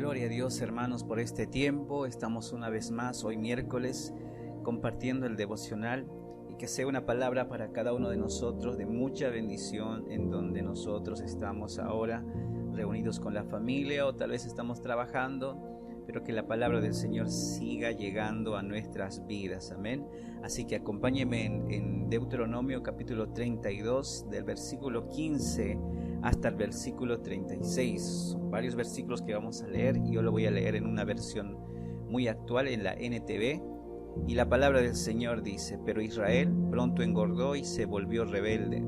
Gloria a Dios, hermanos, por este tiempo. Estamos una vez más, hoy miércoles, compartiendo el devocional, y que sea una palabra para cada uno de nosotros de mucha bendición en donde nosotros estamos ahora reunidos con la familia o tal vez estamos trabajando, pero que la palabra del Señor siga llegando a nuestras vidas. Amén. Así que acompáñeme en Deuteronomio capítulo 32, del versículo 15 hasta el versículo 36. Son varios versículos que vamos a leer y yo lo voy a leer en una versión muy actual, en la NTV. Y la palabra del Señor dice: pero Israel pronto engordó y se volvió rebelde.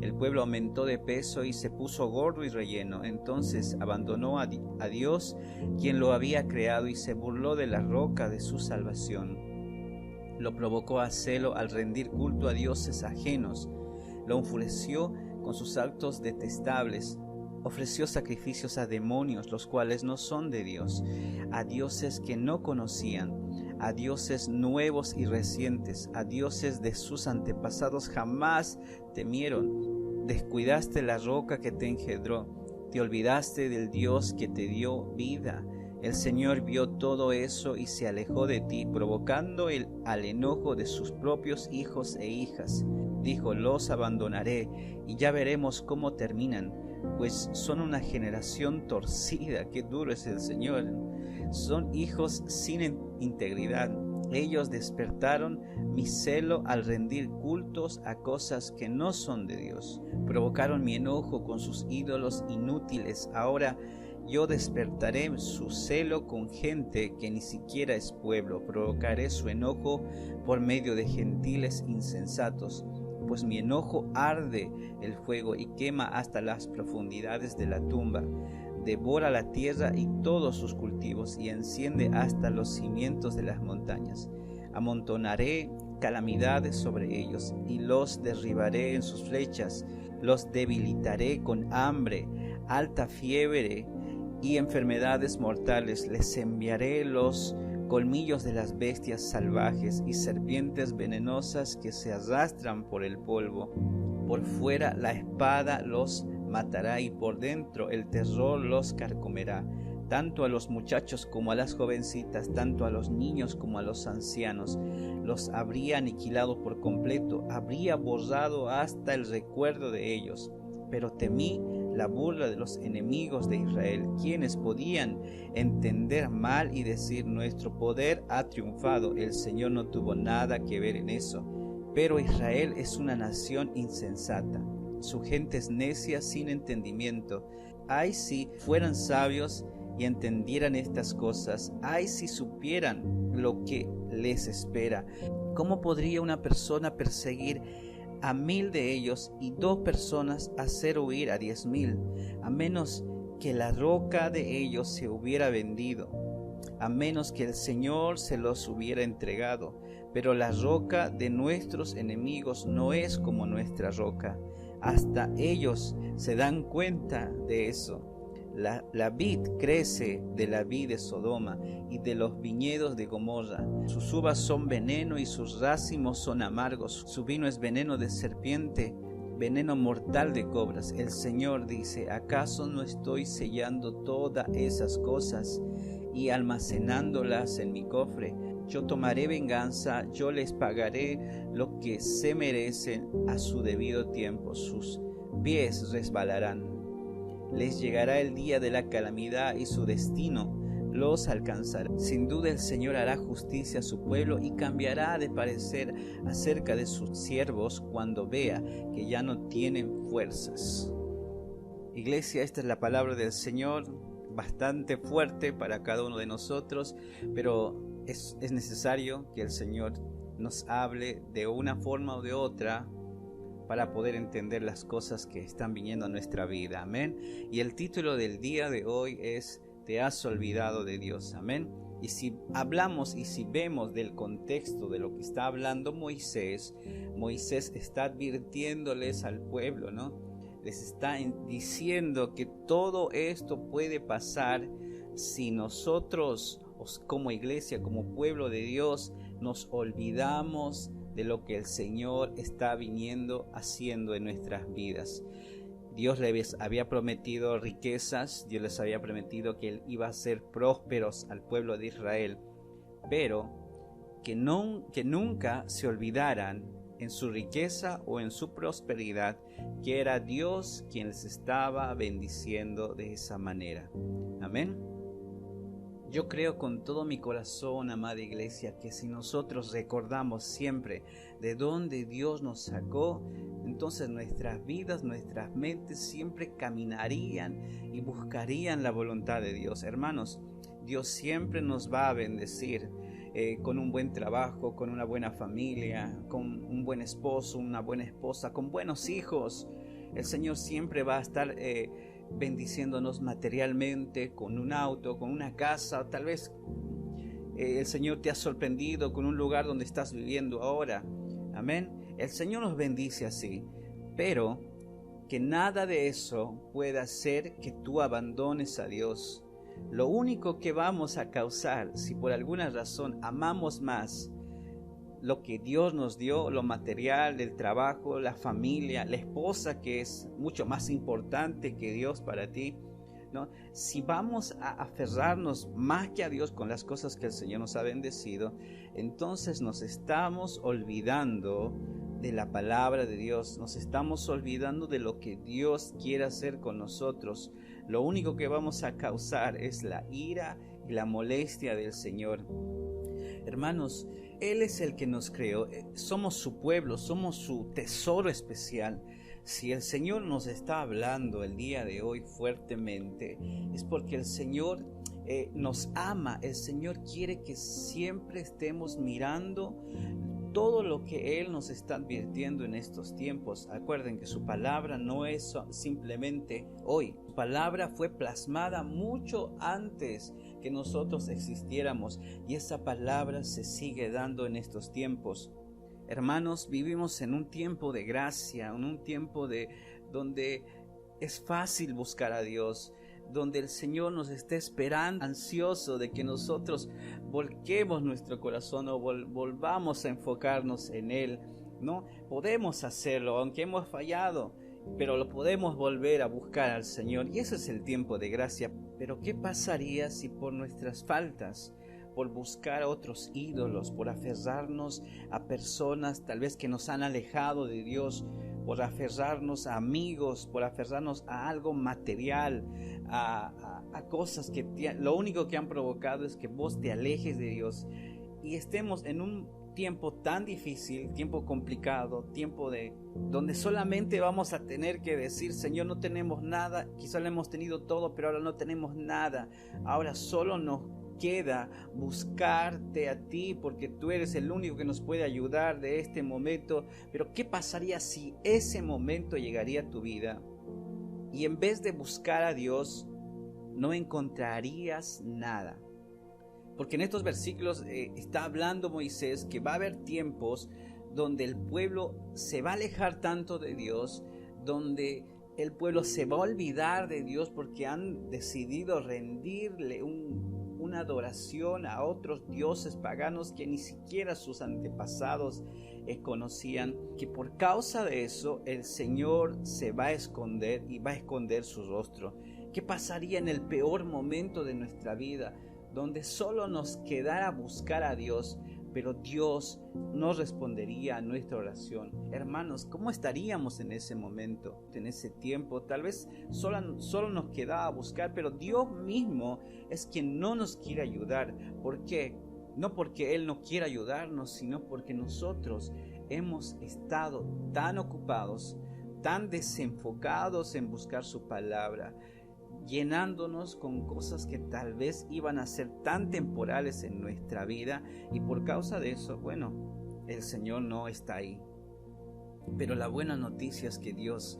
El pueblo aumentó de peso y se puso gordo y relleno. Entonces abandonó a Dios, quien lo había creado, y se burló de la roca de su salvación. Lo provocó a celo al rendir culto a dioses ajenos. Lo enfureció con sus actos detestables. Ofreció sacrificios a demonios, los cuales no son de Dios, a dioses que no conocían, a dioses nuevos y recientes, a dioses de sus antepasados jamás temieron. Descuidaste la roca que te engendró, te olvidaste del Dios que te dio vida. El Señor vio todo eso y se alejó de ti, provocando al enojo de sus propios hijos e hijas. Dijo: los abandonaré y ya veremos cómo terminan, pues son una generación torcida. Qué duro es el Señor. Son hijos sin integridad. Ellos despertaron mi celo al rendir cultos a cosas que no son de Dios. Provocaron mi enojo con sus ídolos inútiles. Ahora yo despertaré su celo con gente que ni siquiera es pueblo. Provocaré su enojo por medio de gentiles insensatos. Pues mi enojo arde el fuego y quema hasta las profundidades de la tumba. Devora la tierra y todos sus cultivos y enciende hasta los cimientos de las montañas. Amontonaré calamidades sobre ellos y los derribaré en sus flechas. Los debilitaré con hambre, alta fiebre y enfermedades mortales. Les enviaré los colmillos de las bestias salvajes y serpientes venenosas que se arrastran por el polvo. Por fuera la espada los matará y por dentro el terror los carcomerá, tanto a los muchachos como a las jovencitas, tanto a los niños como a los ancianos. Los habría aniquilado por completo, habría borrado hasta el recuerdo de ellos. Pero temí la burla de los enemigos de Israel, quienes podían entender mal y decir: nuestro poder ha triunfado. El Señor no tuvo nada que ver en eso. Pero Israel es una nación insensata, su gente es necia sin entendimiento. Ay, si fueran sabios y entendieran estas cosas. Ay, si supieran lo que les espera. ¿Cómo podría una persona perseguir a 1000 de ellos y 2 personas hacer huir a 10,000, a menos que la roca de ellos se hubiera vendido, a menos que el Señor se los hubiera entregado? Pero la roca de nuestros enemigos no es como nuestra roca. Hasta ellos se dan cuenta de eso. La vid crece de la vid de Sodoma y de los viñedos de Gomorra. Sus uvas son veneno y sus racimos son amargos. Su vino es veneno de serpiente, veneno mortal de cobras. El Señor dice: ¿acaso no estoy sellando todas esas cosas y almacenándolas en mi cofre? Yo tomaré venganza, yo les pagaré lo que se merecen a su debido tiempo. Sus pies resbalarán. Les llegará el día de la calamidad y su destino los alcanzará. Sin duda el Señor hará justicia a su pueblo y cambiará de parecer acerca de sus siervos cuando vea que ya no tienen fuerzas. Iglesia, esta es la palabra del Señor, bastante fuerte para cada uno de nosotros, pero es necesario que el Señor nos hable de una forma o de otra para poder entender las cosas que están viniendo a nuestra vida. Amén. Y el título del día de hoy es: ¿te has olvidado de Dios? Amén. Y si hablamos y si vemos del contexto de lo que está hablando Moisés está advirtiéndoles al pueblo, ¿no? Les está diciendo que todo esto puede pasar si nosotros, como iglesia, como pueblo de Dios, nos olvidamos de lo que el Señor está viniendo haciendo en nuestras vidas. Dios les había prometido riquezas, Dios les había prometido que Él iba a hacer prósperos al pueblo de Israel, pero que nunca se olvidaran en su riqueza o en su prosperidad que era Dios quien les estaba bendiciendo de esa manera. Amén. Yo creo con todo mi corazón, amada iglesia, que si nosotros recordamos siempre de dónde Dios nos sacó, entonces nuestras vidas, nuestras mentes siempre caminarían y buscarían la voluntad de Dios. Hermanos, Dios siempre nos va a bendecir con un buen trabajo, con una buena familia, con un buen esposo, una buena esposa, con buenos hijos. El Señor siempre va a estar bendiciéndonos materialmente, con un auto, con una casa. Tal vez el Señor te ha sorprendido con un lugar donde estás viviendo ahora. Amén. El Señor nos bendice así, pero que nada de eso pueda hacer que tú abandones a Dios. Lo único que vamos a causar, si por alguna razón amamos más lo que Dios nos dio, lo material, el trabajo, la familia, la esposa, que es mucho más importante que Dios para ti, ¿no? Si vamos a aferrarnos más que a Dios con las cosas que el Señor nos ha bendecido, entonces nos estamos olvidando de la palabra de Dios, nos estamos olvidando de lo que Dios quiere hacer con nosotros. Lo único que vamos a causar es la ira y la molestia del Señor. Hermanos, Él es el que nos creó, somos su pueblo, somos su tesoro especial. Si el Señor nos está hablando el día de hoy fuertemente, es porque el Señor nos ama. El Señor quiere que siempre estemos mirando todo lo que Él nos está advirtiendo en estos tiempos. Acuerden que su palabra no es simplemente hoy. Su palabra fue plasmada mucho antes que nosotros existiéramos, y esa palabra se sigue dando en estos tiempos. Hermanos, vivimos en un tiempo de gracia, en un tiempo donde es fácil buscar a Dios, donde el Señor nos está esperando, ansioso de que nosotros volquemos nuestro corazón o volvamos a enfocarnos en Él, ¿no? Podemos hacerlo, aunque hemos fallado, pero lo podemos volver a buscar al Señor, y ese es el tiempo de gracia. Pero ¿qué pasaría si por nuestras faltas, por buscar a otros ídolos, por aferrarnos a personas tal vez que nos han alejado de Dios, por aferrarnos a amigos, por aferrarnos a algo material, a cosas que lo único que han provocado es que vos te alejes de Dios, y estemos en un tiempo tan difícil, tiempo complicado, tiempo donde solamente vamos a tener que decir: Señor, no tenemos nada, quizá lo hemos tenido todo, pero ahora no tenemos nada, ahora solo nos queda buscarte a ti, porque tú eres el único que nos puede ayudar de este momento. Pero ¿qué pasaría si ese momento llegaría a tu vida y en vez de buscar a Dios no encontrarías nada? Porque en estos versículos está hablando Moisés que va a haber tiempos donde el pueblo se va a alejar tanto de Dios, donde el pueblo se va a olvidar de Dios porque han decidido rendirle una adoración a otros dioses paganos que ni siquiera sus antepasados conocían, que por causa de eso el Señor se va a esconder y va a esconder su rostro. ¿Qué pasaría en el peor momento de nuestra vida, donde solo nos quedara buscar a Dios, pero Dios no respondería a nuestra oración? Hermanos, ¿cómo estaríamos en ese momento, en ese tiempo? Tal vez solo nos quedaba buscar, pero Dios mismo es quien no nos quiere ayudar. ¿Por qué? No porque Él no quiera ayudarnos, sino porque nosotros hemos estado tan ocupados, tan desenfocados en buscar su palabra, llenándonos con cosas que tal vez iban a ser tan temporales en nuestra vida, y por causa de eso, bueno, el Señor no está ahí. Pero la buena noticia es que Dios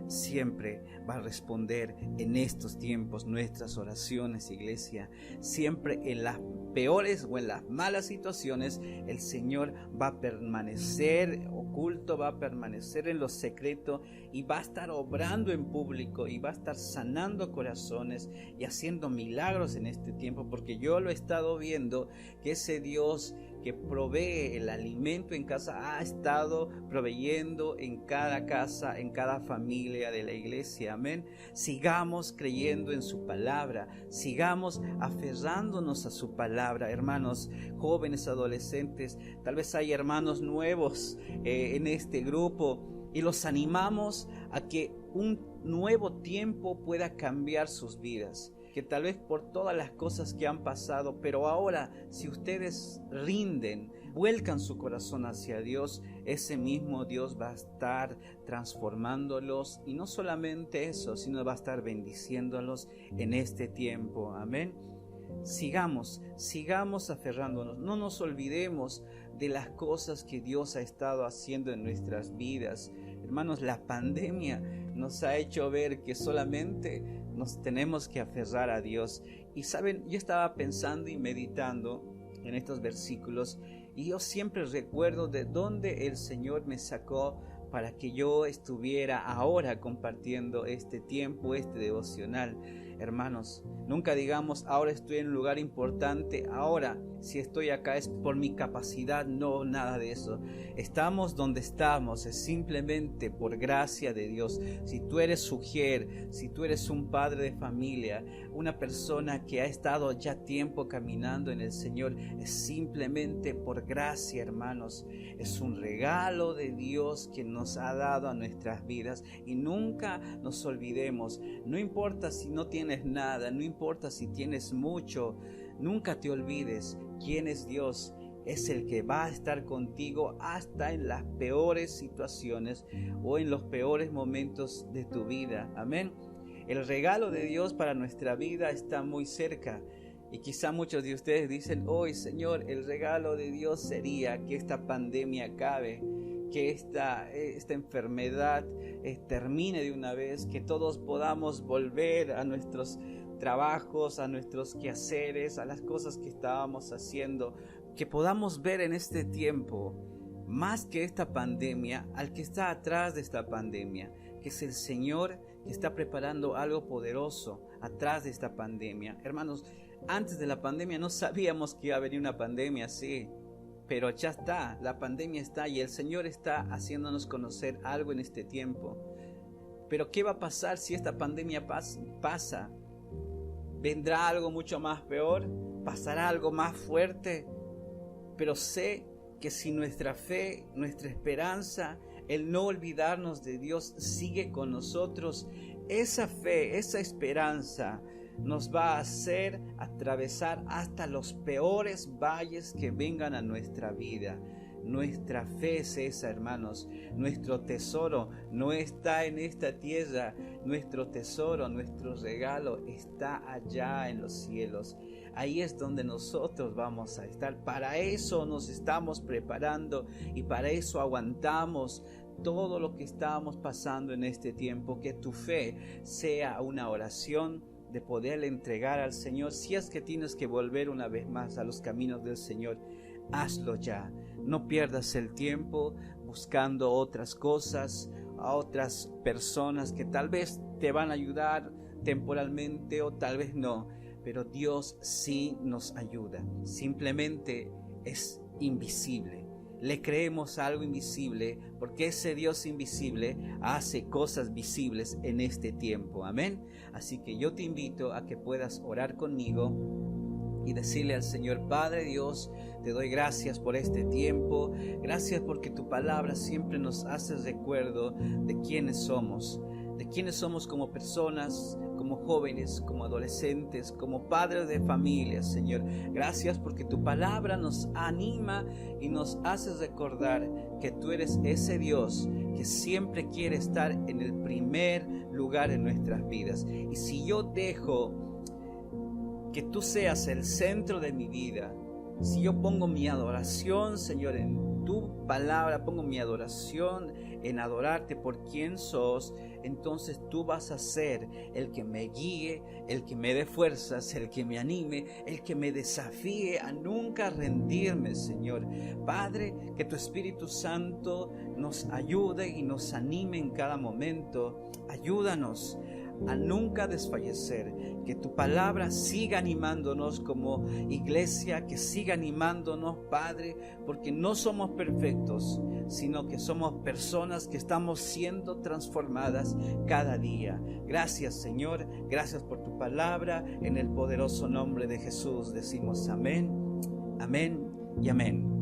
siempre va a responder en estos tiempos nuestras oraciones, iglesia. Siempre en las peores o en las malas situaciones, el Señor va a permanecer oculto, va a permanecer en lo secreto, y va a estar obrando en público, y va a estar sanando corazones y haciendo milagros en este tiempo, porque yo lo he estado viendo, que ese Dios que provee el alimento en casa, ha estado proveyendo en cada casa, en cada familia de la iglesia. Amén. Sigamos creyendo en su palabra, sigamos aferrándonos a su palabra, hermanos, jóvenes, adolescentes. Tal vez hay hermanos nuevos en este grupo y los animamos a que un nuevo tiempo pueda cambiar sus vidas. Que tal vez por todas las cosas que han pasado, pero ahora si ustedes rinden, vuelcan su corazón hacia Dios, ese mismo Dios va a estar transformándolos, y no solamente eso, sino va a estar bendiciéndolos en este tiempo. Amén. Sigamos aferrándonos, no nos olvidemos de las cosas que Dios ha estado haciendo en nuestras vidas. Hermanos, la pandemia nos ha hecho ver que solamente nos tenemos que aferrar a Dios. Y saben, yo estaba pensando y meditando en estos versículos, y yo siempre recuerdo de dónde el Señor me sacó para que yo estuviera ahora compartiendo este tiempo, este devocional. Hermanos, nunca digamos ahora estoy en un lugar importante, ahora si estoy acá es por mi capacidad. No, nada de eso. Estamos donde estamos es simplemente por gracia de Dios. Si tú eres sujer, si tú eres un padre de familia, una persona que ha estado ya tiempo caminando en el Señor, es simplemente por gracia, hermanos. Es un regalo de Dios que nos ha dado a nuestras vidas, y nunca nos olvidemos. No importa si no tienes nada, no importa si tienes mucho, nunca te olvides quién es Dios. Es el que va a estar contigo hasta en las peores situaciones o en los peores momentos de tu vida. Amén. El regalo de Dios para nuestra vida está muy cerca. Y quizá muchos de ustedes dicen, hoy Señor, el regalo de Dios sería que esta pandemia acabe, que esta enfermedad termine de una vez, que todos podamos volver a nuestros trabajos, a nuestros quehaceres, a las cosas que estábamos haciendo, que podamos ver en este tiempo, más que esta pandemia, al que está atrás de esta pandemia, que es el Señor, que está preparando algo poderoso atrás de esta pandemia. Hermanos, antes de la pandemia no sabíamos que iba a venir una pandemia así, pero ya está, la pandemia está, y el Señor está haciéndonos conocer algo en este tiempo. Pero ¿qué va a pasar si esta pandemia pasa? ¿Vendrá algo mucho más peor? ¿Pasará algo más fuerte? Pero sé que si nuestra fe, nuestra esperanza, el no olvidarnos de Dios sigue con nosotros, esa fe, esa esperanza nos va a hacer atravesar hasta los peores valles que vengan a nuestra vida. Nuestra fe es esa, hermanos. Nuestro tesoro no está en esta tierra. Nuestro tesoro, nuestro regalo está allá en los cielos. Ahí es donde nosotros vamos a estar. Para eso nos estamos preparando y para eso aguantamos todo lo que estamos pasando en este tiempo. Que tu fe sea una oración de poderle entregar al Señor. Si es que tienes que volver una vez más a los caminos del Señor, hazlo ya. No pierdas el tiempo buscando otras cosas, a otras personas que tal vez te van a ayudar temporalmente o tal vez no, pero Dios sí nos ayuda. Simplemente es invisible. Le creemos a algo invisible porque ese Dios invisible hace cosas visibles en este tiempo. Amén. Así que yo te invito a que puedas orar conmigo y decirle al Señor: Padre Dios, te doy gracias por este tiempo. Gracias porque tu palabra siempre nos hace recuerdo de quiénes somos como personas, como jóvenes, como adolescentes, como padres de familia, Señor. Gracias porque tu palabra nos anima y nos hace recordar que tú eres ese Dios que siempre quiere estar en el primer lugar en nuestras vidas. Y si yo dejo que tú seas el centro de mi vida, si yo pongo mi adoración, Señor, en tu palabra, pongo mi adoración en adorarte por quien sos, entonces tú vas a ser el que me guíe, el que me dé fuerzas, el que me anime, el que me desafíe a nunca rendirme, Señor. Padre, que tu Espíritu Santo nos ayude y nos anime en cada momento. Ayúdanos a nunca desfallecer. Que tu palabra siga animándonos como iglesia, que siga animándonos, Padre, porque no somos perfectos, sino que somos personas que estamos siendo transformadas cada día. Gracias, Señor, gracias por tu palabra. En el poderoso nombre de Jesús decimos amén, amén y amén.